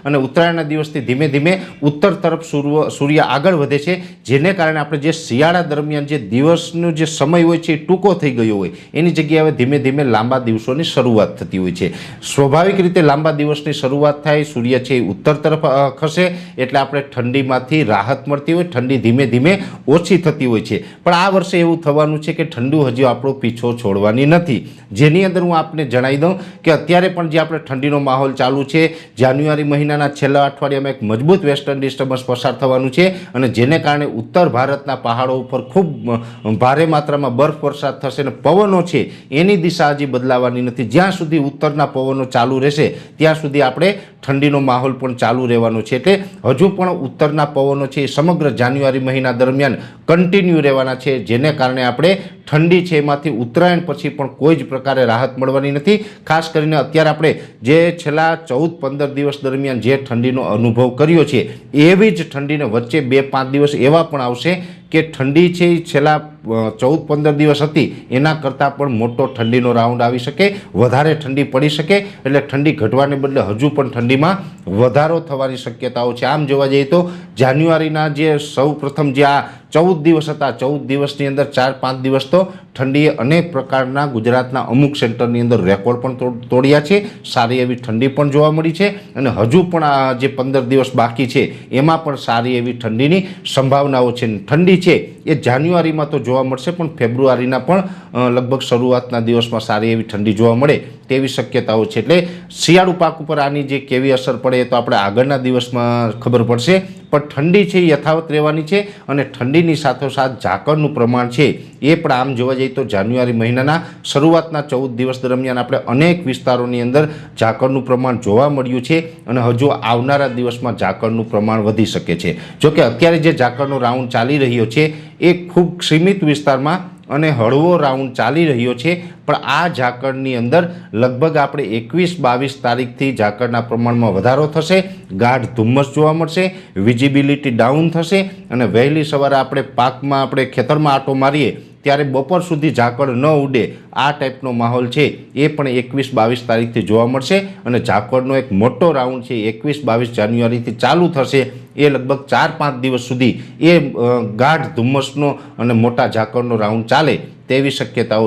અને ઉત્તરાયણના દિવસથી ધીમે ધીમે ઉત્તર તરફ સૂર્ય આગળ વધે છે, જેને કારણે આપણે જે શિયાળા દરમિયાન જે દિવસનો જે સમય હોય છે એ ટૂંકો થઈ ગયો હોય એની જગ્યાએ હવે ધીમે ધીમે લાંબા દિવસોની શરૂઆત થતી હોય છે। સ્વાભાવિક રીતે લાંબા દિવસની શરૂઆત થાય, સૂર્ય છે એ ઉત્તર તરફ ખસે એટલે આપણે ઠંડીમાંથી રાહત મળતી હોય, ઠંડી ધીમે ધીમે ઓછી થતી હોય છે। પણ આ વર્ષે એવું થવાનું છે કે ઠંડી હજી આપણો પીછો છોડવાની નથી, જેની અંદર હું આપને જણાવી દઉં કે અત્યારે પણ જે આપણે ઠંડીનો માહોલ ચાલુ છે, જાન્યુઆરી મહિનાના છેલ્લા અઠવાડિયામાં એક મજબૂત વેસ્ટર્ન ડિસ્ટર્બન્સ પસાર થવાનું છે અને જેને કારણે ઉત્તર ભારતના પહાડો ઉપર ખૂબ ભારે માત્રામાં બરફ વરસાદ થશે અને પવનો છે એની દિશા હજી બદલાવાની નથી। જ્યાં સુધી ઉત્તરના પવનો ચાલુ રહેશે ત્યાં સુધી આપણે ઠંડીનો માહોલ પણ ચાલુ રહેવાનો છે, એટલે હજુ પણ ઉત્તરના પવનો છે એ સમગ્ર જાન્યુઆરી મહિના દરમિયાન કન્ટિન્યુ રહેવાના છે, જેને કારણે આપણે ઠંડી છે એમાંથી ઉત્તરાયણ પછી પણ કોઈ જ પ્રકારે રાહત મળવાની નથી। ખાસ કરીને અત્યારે આપણે જે છેલ્લા 14-15 દિવસ દરમિયાન જે ઠંડીનો અનુભવ કર્યો છે એવી જ ઠંડીને વચ્ચે 2-5 દિવસ એવા પણ આવશે કે ઠંડી છે એ છેલ્લા 14-15 દિવસ હતી એના કરતાં પણ મોટો ઠંડીનો રાઉન્ડ આવી શકે, વધારે ઠંડી પડી શકે, એટલે ઠંડી ઘટવાને બદલે હજુ પણ ઠંડીમાં વધારો થવાની શક્યતાઓ છે। આમ જોવા જઈએ તો જાન્યુઆરીના જે સૌ પ્રથમ જે આ 14 દિવસ હતા, 14 દિવસની અંદર 4-5 દિવસ તો ઠંડીએ અનેક પ્રકારના ગુજરાતના અમુક સેન્ટરની અંદર રેકોર્ડ પણ તોડ્યા છે, સારી એવી ઠંડી પણ જોવા મળી છે અને હજુ પણ આ જે 15 દિવસ બાકી છે એમાં પણ સારી એવી ઠંડીની સંભાવનાઓ છે। ઠંડી છે એ જાન્યુઆરીમાં તો જોવા મળશે પણ ફેબ્રુઆરીના પણ લગભગ શરૂઆતના દિવસમાં સારી એવી ઠંડી જોવા મળે તેવી શક્યતાઓ છે, એટલે શિયાળુ પાક ઉપર આની જે કેવી અસર પડે તો આપણે આગળના દિવસમાં ખબર પડશે, પણ ઠંડી છે એ યથાવત રહેવાની છે અને ઠંડીની સાથોસાથ ઝાકળનું પ્રમાણ છે એ પણ આમ જોવા જઈએ તો જાન્યુઆરી મહિનાના શરૂઆતના 14 દિવસ દરમિયાન આપણે અનેક વિસ્તારોની અંદર ઝાકળનું પ્રમાણ જોવા મળ્યું છે અને હજુ આવનારા દિવસમાં ઝાકળનું પ્રમાણ વધી શકે છે। જોકે અત્યારે જે ઝાકળનો રાઉન્ડ ચાલી રહ્યો છે એ ખૂબ સીમિત વિસ્તારમાં અને હળવો રાઉન્ડ ચાલી રહ્યો છે, પણ આ ઝાકળની અંદર લગભગ આપણે 21-22 તારીખથી ઝાકળના પ્રમાણમાં વધારો થશે, ગાઢ ધુમ્મસ જોવા મળશે, વિઝિબિલિટી ડાઉન થશે અને વહેલી સવારે આપણે પાકમાં આપણે ખેતરમાં આંટો મારીએ ત્યારે બપોર સુધી ઝાકળ ન ઉડે આ ટાઈપનો માહોલ છે એ પણ 21-22 તારીખથી જોવા મળશે અને ઝાકળનો એક મોટો રાઉન્ડ છે 21-22 જાન્યુઆરીથી ચાલુ થશે, એ લગભગ 4-5 દિવસ સુધી એ ગાઢ ધુમ્મસનો અને મોટા ઝાકળનો રાઉન્ડ ચાલે તેવી શક્યતાઓ છે।